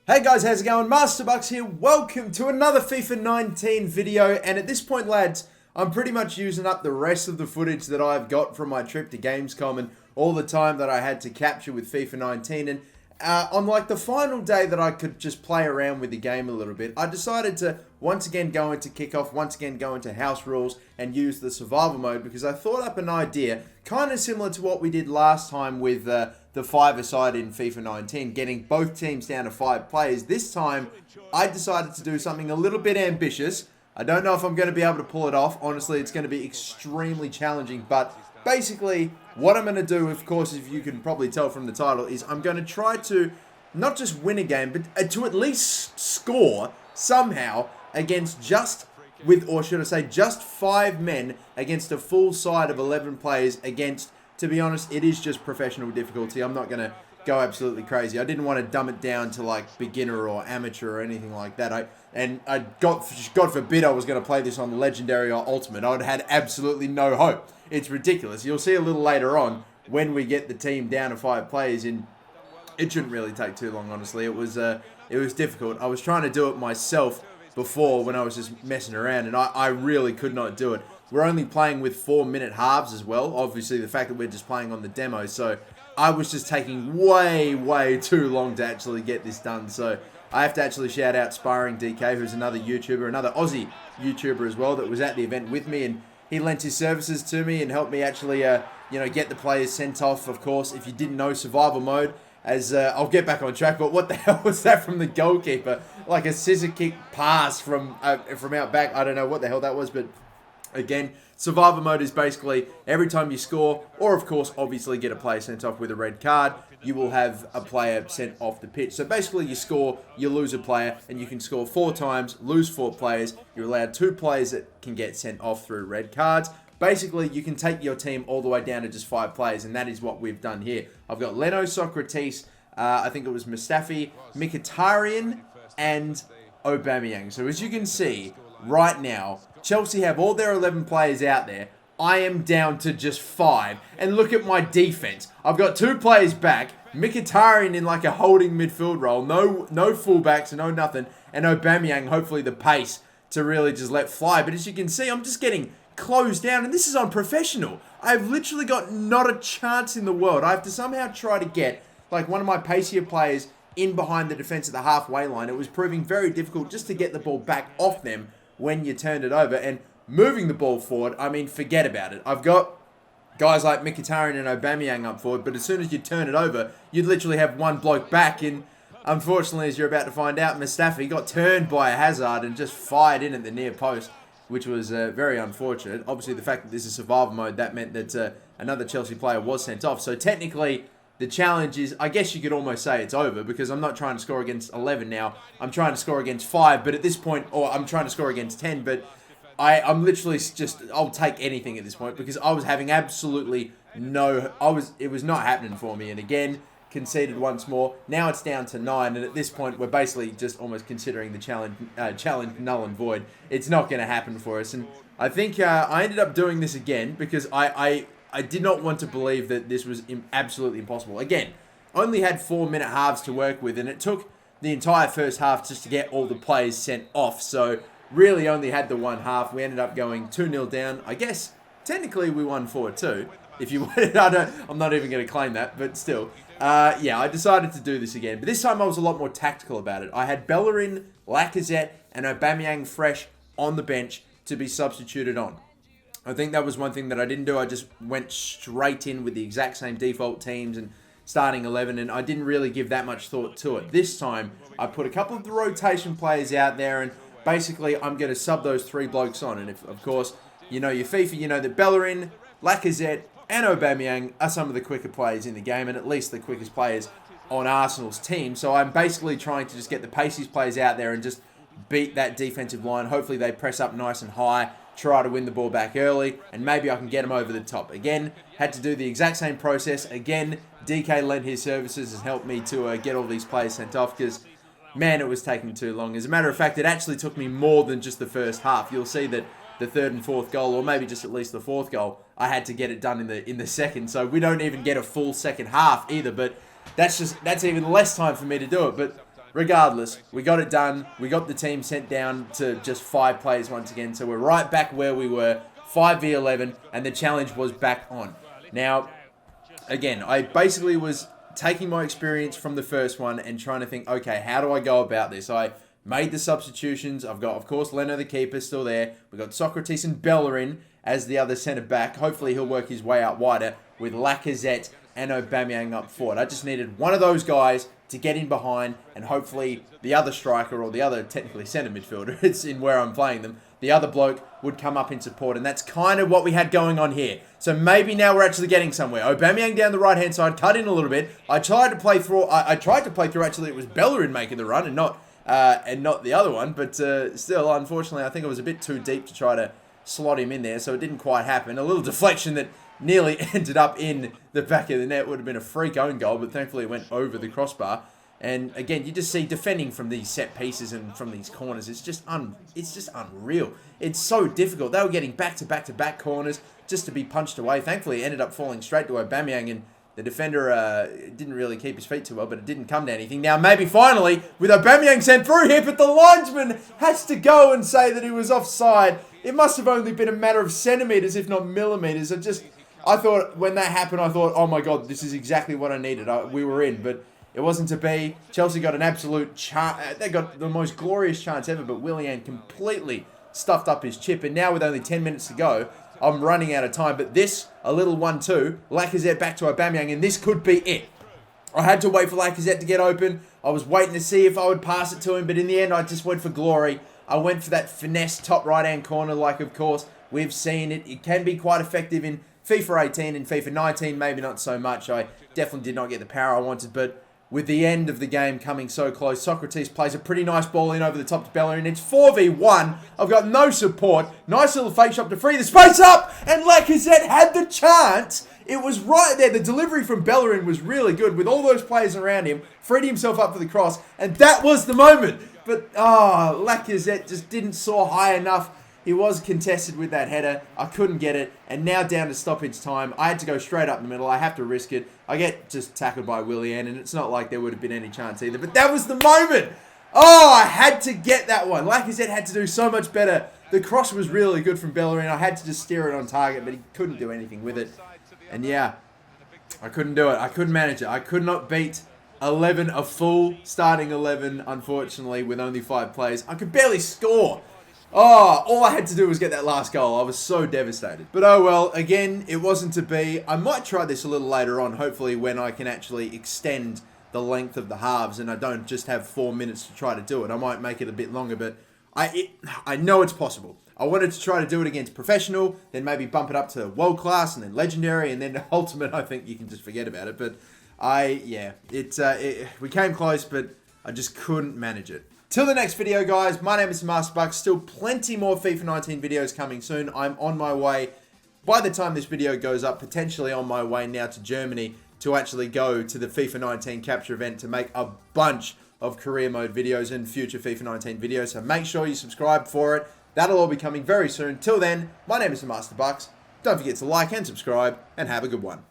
Hey guys, how's it going? Masterbucks here. Welcome to another FIFA 19 video. And at this point, lads, I'm pretty much using up the rest of the footage that I've got from my trip to Gamescom and all the time that I had to capture with FIFA 19. And on like the final day that I could just play around with the game a little bit, I decided to once again go into kickoff, once again go into house rules and use the survival mode because I thought up an idea kind of similar to what we did last time with the 5-a-side in FIFA 19, getting both teams down to 5 players. This time, I decided to do something a little bit ambitious. I don't know if I'm going to be able to pull it off. Honestly, it's going to be extremely challenging. But basically, what I'm going to do, of course, if you can probably tell from the title, is I'm going to try to not just win a game, but to at least score somehow against just 5 men against a full side of 11 players against, to be honest, it is just professional difficulty. I'm not going to go absolutely crazy. I didn't want to dumb it down to like beginner or amateur or anything like that. God forbid I was going to play this on legendary or ultimate. I would have had absolutely no hope. It's ridiculous. You'll see a little later on when we get the team down to 5 players in. It shouldn't really take too long, honestly. It was difficult. I was trying to do it myself before when I was just messing around, and I really could not do it. We're only playing with 4-minute halves as well. Obviously, the fact that we're just playing on the demo. So I was just taking way too long to actually get this done. So I have to actually shout out Sparring DK, who's another YouTuber, another Aussie YouTuber as well, that was at the event with me. And he lent his services to me and helped me actually, get the players sent off. Of course, if you didn't know, survival mode, as I'll get back on track, but what the hell was that from the goalkeeper? Like a scissor kick pass from out back. I don't know what the hell that was, but again, survival mode is basically every time you score, or of course, obviously get a player sent off with a red card, you will have a player sent off the pitch. So basically, you score, you lose a player, and you can score 4 times, lose 4 players. You're allowed 2 players that can get sent off through red cards. Basically, you can take your team all the way down to just 5 players, and that is what we've done here. I've got Leno, Socrates, I think it was Mustafi, Mkhitaryan, and Aubameyang. So as you can see, right now, Chelsea have all their 11 players out there. I am down to just 5. And look at my defense. I've got 2 players back. Mkhitaryan in like a holding midfield role. No fullbacks, no nothing. And Aubameyang, hopefully the pace to really just let fly. But as you can see, I'm just getting closed down. And this is on professional. I've literally got not a chance in the world. I have to somehow try to get like one of my pacier players in behind the defense at the halfway line. It was proving very difficult just to get the ball back off them when you turned it over. And moving the ball forward, I mean, forget about it. I've got guys like Mkhitaryan and Aubameyang up forward, but as soon as you turn it over, you'd literally have one bloke back. And unfortunately, as you're about to find out, Mustafi got turned by a Hazard and just fired in at the near post, which was very unfortunate. Obviously, the fact that this is survival mode, that meant that another Chelsea player was sent off. So technically, the challenge is, I guess you could almost say it's over, because I'm not trying to score against 11 now. I'm trying to score against 5, but at this point, or I'm trying to score against 10, but I'm literally just, I'll take anything at this point, because I was having absolutely it was not happening for me. And again, conceded once more. Now it's down to 9, and at this point, we're basically just almost considering the challenge null and void. It's not going to happen for us. And I think I ended up doing this again, because I did not want to believe that this was absolutely impossible. Again, only had 4-minute halves to work with, and it took the entire first half just to get all the players sent off. So really only had the one half. We ended up going 2-0 down. I guess technically we won 4-2. If you wanted, I'm not even going to claim that, but still. I decided to do this again. But this time I was a lot more tactical about it. I had Bellerin, Lacazette, and Aubameyang fresh on the bench to be substituted on. I think that was one thing that I didn't do. I just went straight in with the exact same default teams and starting 11, and I didn't really give that much thought to it. This time, I put a couple of the rotation players out there, and basically, I'm going to sub those 3 blokes on. And if, of course, you know your FIFA, you know that Bellerin, Lacazette, and Aubameyang are some of the quicker players in the game, and at least the quickest players on Arsenal's team. So I'm basically trying to just get the paciest players out there and just beat that defensive line. Hopefully, they press up nice and high, try to win the ball back early, and maybe I can get them over the top. Again, had to do the exact same process. Again, DK lent his services and helped me to get all these players sent off, because, man, it was taking too long. As a matter of fact, it actually took me more than just the first half. You'll see that the 3rd and 4th goal, or maybe just at least the 4th goal, I had to get it done in the second. So we don't even get a full second half either, but that's even less time for me to do it. But regardless, we got it done. We got the team sent down to just 5 players once again. So we're right back where we were, 5v11, and the challenge was back on. Now, again, I basically was taking my experience from the first one and trying to think, okay, how do I go about this? I made the substitutions. I've got, of course, Leno the keeper still there. We've got Socrates and Bellerin as the other centre back. Hopefully he'll work his way out wider with Lacazette and Aubameyang up forward. I just needed one of those guys to get in behind, and hopefully the other striker, or the other technically centre midfielder, it's in where I'm playing them, the other bloke would come up in support, and that's kind of what we had going on here. So maybe now we're actually getting somewhere. Aubameyang down the right-hand side, cut in a little bit. I tried to play through, actually it was Bellerin making the run and not the other one, but still, unfortunately, I think it was a bit too deep to try to slot him in there, so it didn't quite happen. A little deflection that nearly ended up in the back of the net. Would have been a freak own goal, but thankfully it went over the crossbar. And again, you just see defending from these set pieces and from these corners. It's just unreal. It's so difficult. They were getting back-to-back corners just to be punched away. Thankfully, it ended up falling straight to Aubameyang, and the defender didn't really keep his feet too well, but it didn't come to anything. Now, maybe finally, with Aubameyang sent through here, but the linesman has to go and say that he was offside. It must have only been a matter of centimetres, if not millimetres. I thought, when that happened, I thought, oh my God, this is exactly what I needed. We were in, but it wasn't to be. Chelsea got an absolute chance. They got the most glorious chance ever, but Willian completely stuffed up his chip. And now with only 10 minutes to go, I'm running out of time. But this, a little 1-2, Lacazette back to Aubameyang, and this could be it. I had to wait for Lacazette to get open. I was waiting to see if I would pass it to him, but in the end, I just went for glory. I went for that finesse top right-hand corner, like, of course, we've seen it. It can be quite effective in FIFA 18 and FIFA 19, maybe not so much. I definitely did not get the power I wanted, but with the end of the game coming so close, Socrates plays a pretty nice ball in over the top to Bellerin. It's 4v1. I've got no support. Nice little fake shot to free the space up, and Lacazette had the chance. It was right there. The delivery from Bellerin was really good with all those players around him. Freed himself up for the cross, and that was the moment. But, Lacazette just didn't soar high enough. He was contested with that header. I couldn't get it. And now down to stoppage time. I had to go straight up the middle. I have to risk it. I get just tackled by Willian, and it's not like there would have been any chance either. But that was the moment. Oh, I had to get that one. Lacazette had to do so much better. The cross was really good from Bellerin. I had to just steer it on target, but he couldn't do anything with it. And yeah, I couldn't do it. I couldn't manage it. I could not beat 11, a full starting 11, unfortunately, with only 5 players. I could barely score. Oh, all I had to do was get that last goal. I was so devastated. But oh well, again, it wasn't to be. I might try this a little later on, hopefully when I can actually extend the length of the halves and I don't just have 4 minutes to try to do it. I might make it a bit longer, but I know it's possible. I wanted to try to do it against professional, then maybe bump it up to world class and then legendary, and then ultimate. I think you can just forget about it. But we came close, but I just couldn't manage it. Till the next video, guys, my name is Masterbuck. Still plenty more FIFA 19 videos coming soon. I'm on my way, by the time this video goes up, potentially on my way now to Germany to actually go to the FIFA 19 capture event to make a bunch of career mode videos and future FIFA 19 videos. So make sure you subscribe for it. That'll all be coming very soon. Till then, my name is Masterbucks. Don't forget to like and subscribe, and have a good one.